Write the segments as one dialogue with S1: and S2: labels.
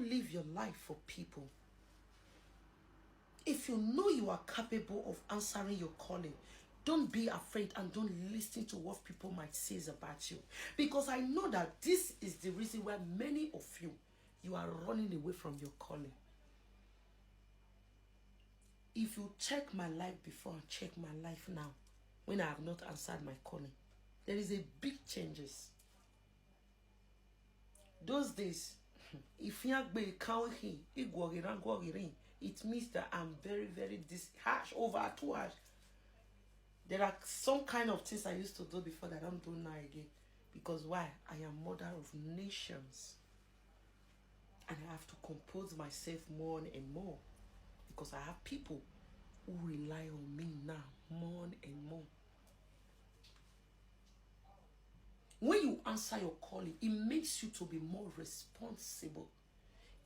S1: don't live your life for people. If you know you are capable of answering your calling, don't be afraid and don't listen to what people might say about you. Because I know that this is the reason why many of you are running away from your calling. If you check my life before and check my life now, when I have not answered my calling, there is a big changes. Those days, if you be counting, it means that I'm very, very harsh, over too harsh. There are some kind of things I used to do before that I don't do now again. Because why? I am mother of nations. And I have to compose myself more and more. Because I have people who rely on me now more and more. When you answer your calling, it makes you to be more responsible.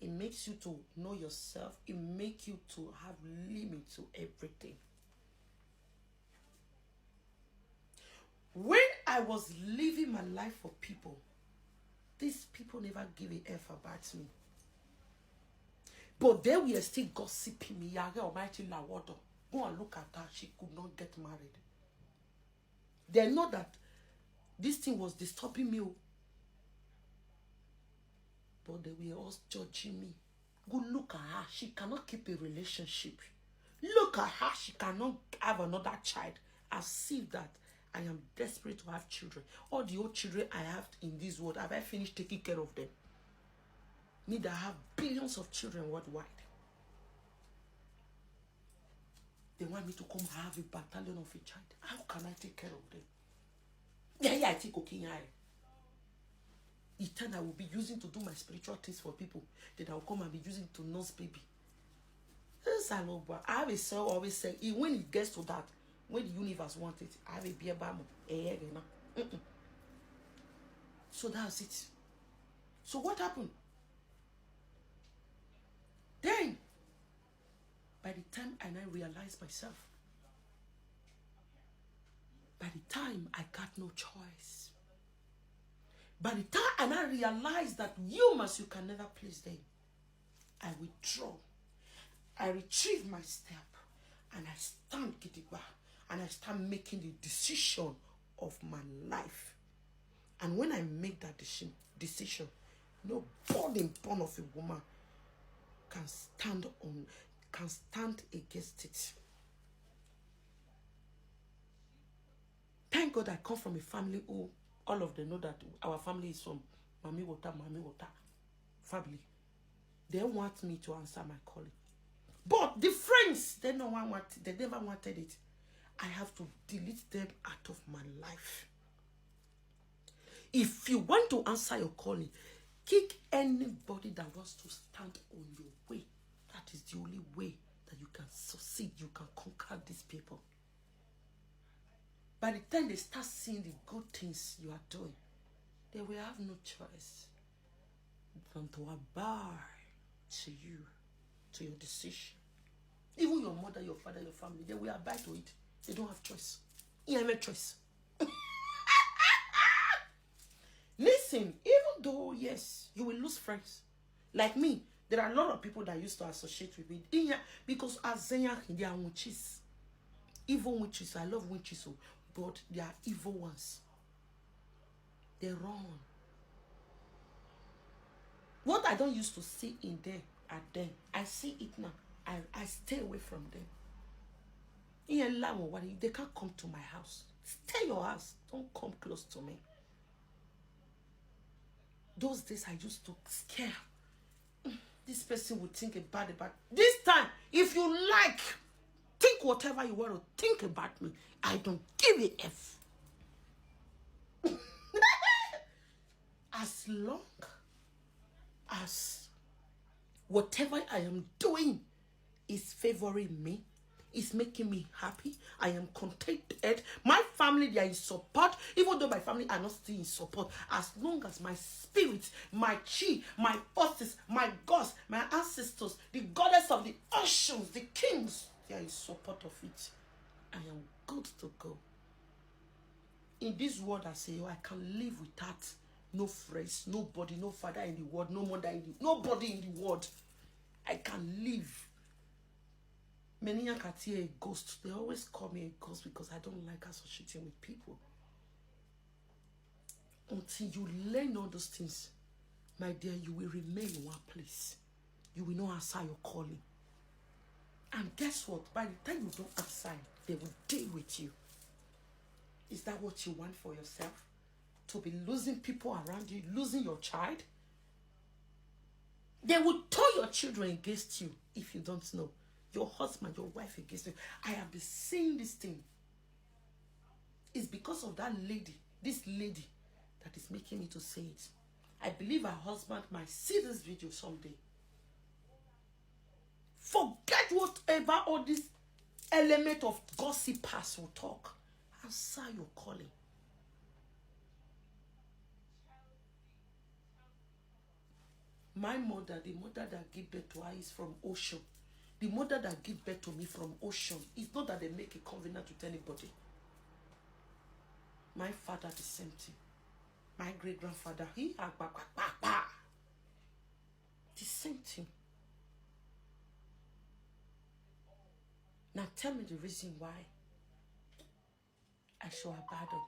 S1: It makes you to know yourself. It makes you to have limit to everything. When I was living my life for people, these people never give a F about me. But they were still gossiping me. Almighty Lawato. Go and look at her. She could not get married. They know that this thing was disturbing me. But they were all judging me. Go look at her. She cannot keep a relationship. Look at her. She cannot have another child. As if that I am desperate to have children. All the old children I have in this world, have I finished taking care of them? Me that have billions of children worldwide. They want me to come have a battalion of a child. How can I take care of them? Yeah, I take okay. The time I will be using to do my spiritual things for people, then I will come and be using to nurse baby. I have a song always say, when it gets to that, when the universe wants it, I have a beer bam. So that's it. So what happened? Then, by the time I realized myself, by the time I got no choice, by the time I realized that you can never please them, I withdraw. I retrieve my step and I stand gidigba and I start making the decision of my life. And when I make that decision, no born of a woman can stand against it. Thank God I come from a family who all of them know that our family is from Mami Water family. They want me to answer my calling. But the friends, they never wanted it. I have to delete them out of my life. If you want to answer your calling, kick anybody that wants to stand on your way. That is the only way that you can succeed. You can conquer these people. By the time they start seeing the good things you are doing, they will have no choice than to abide to you, to your decision. Even your mother, your father, your family, they will abide to it. They don't have choice. You have a choice. Listen, even though, yes, you will lose friends. Like me, there are a lot of people that used to associate with me. Because as they are witches. Evil witches. I love witches, but they are evil ones. They run. What I don't used to see in them at them, I see it now. I stay away from them. They can't come to my house. Stay your house. Don't come close to me. Those days I used to scare. This person would think about it. But this time, if you like, think whatever you want to think about me. I don't give a F. As long as whatever I am doing is favoring me, is making me happy, I am contented. My family, they are in support. Even though my family are not still in support, as long as my spirit, my chi, my forces, my gods, my ancestors, the goddess of the oceans, the kings, they are in support of it, I am good to go. In this world, I say, I can live without no friends, nobody, no father in the world, no mother in the, nobody in the world. I can live. Many can see a ghost. They always call me a ghost because I don't like associating with people. Until you learn all those things, my dear, you will remain in one place. You will not answer your calling. And guess what? By the time you don't answer, they will deal with you. Is that what you want for yourself? To be losing people around you, losing your child? They will turn your children against you if you don't know. Your husband, your wife against you. I have been saying this thing. It's because of that lady, this lady, that is making me to say it. I believe her husband might see this video someday. Forget whatever all this element of gossipers will talk. Answer your calling. My mother, the mother that gave birth to her is from Ocean. The mother that gave birth to me from Ocean. It's not that they make a covenant with anybody. My father, the same thing. My great-grandfather, the same thing. Now tell me the reason why I should abandon.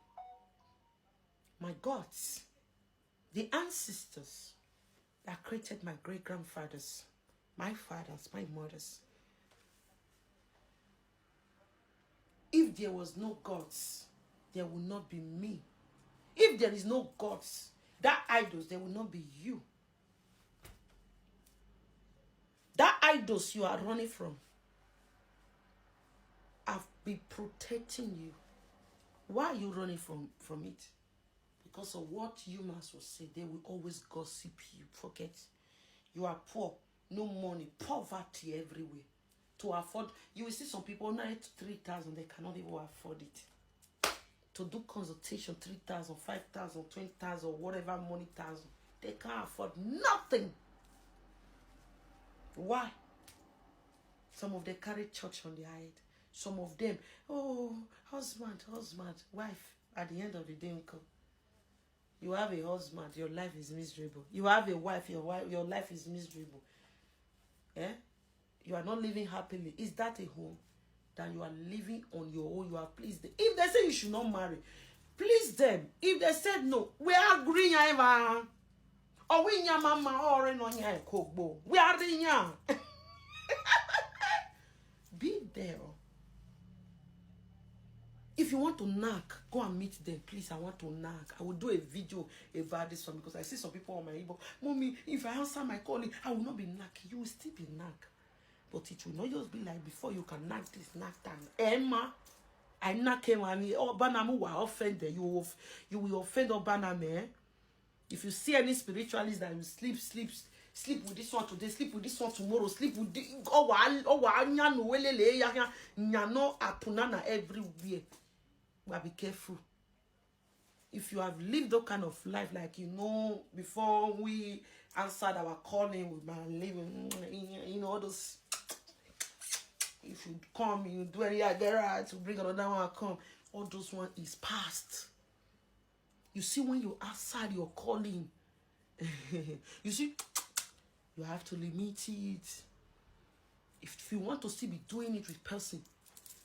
S1: My gods, the ancestors that created my great-grandfathers, my fathers, my mothers. If there was no gods, there will not be me. If there is no gods, that idols, there will not be you. That idols you are running from, I've been protecting you. Why are you running from it? Because of what humans will say. They will always gossip you. Forget. You are poor. No money. Poverty everywhere. To afford. You will see some people now 3,000. They cannot even afford it. To do consultation 3,000, 5,000, 20,000, whatever money thousand. They can't afford nothing. Why? Some of them carry church on their head. Some of them, oh, husband, wife. At the end of the day, uncle, you have a husband, your life is miserable. You have a wife, your life is miserable. Eh? You are not living happily. Is that a home? That you are living on your own, you are pleased. If they say you should not marry, please them. If they said no, we are agreeing. Or we nya mama or no nya kogbo. We are nya. Be there. If you want to knock, go and meet them. Please, I want to knock. I will do a video about this one because I see some people on my email. Mommy, if I answer my calling, I will not be knocking. You will still be knock. But it will not just be like before you can knock this, knock that. Emma, I knock him and Obanamu will offend them. You will offend Obaname. If you see any spiritualist that will sleep with this one today, sleep with this one tomorrow, sleep with this, nyano apunana everywhere. But be careful. If you have lived that kind of life, like before we answered our calling with my living, all those. If you come, you do any other to bring another one, come. All those one is past. You see, when you answer your calling, you see, you have to limit it. If you want to still be doing it with person,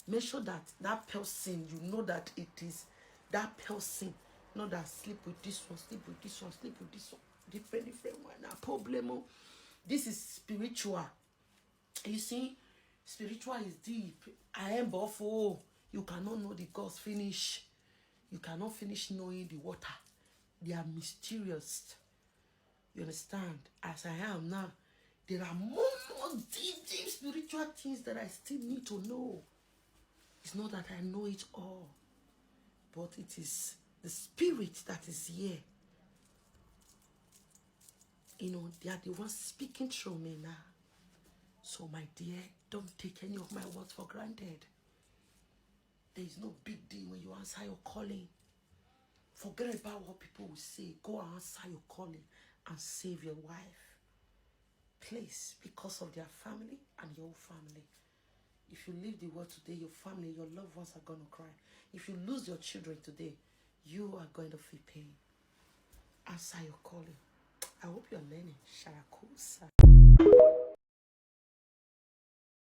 S1: make sure that that person, you know that it is that person, not that sleep with this one, sleep with this one, sleep with this one, different one. Now, problem. This is spiritual. You see, spiritual is deep. I am buffalo. You cannot know the God's finish. You cannot finish knowing the water. They are mysterious. You understand? As I am now, there are more deep spiritual things that I still need to know. It's not that I know it all, but it is the spirit that is here. They are the ones speaking through me now. So, my dear, don't take any of my words for granted. There is no big deal when you answer your calling. Forget about what people will say. Go and answer your calling and save your wife. Please, because of their family and your family. If you leave the world today, your family, your loved ones are going to cry. If you lose your children today, you are going to feel pain. Answer your calling. I hope you're learning. Sharakusa.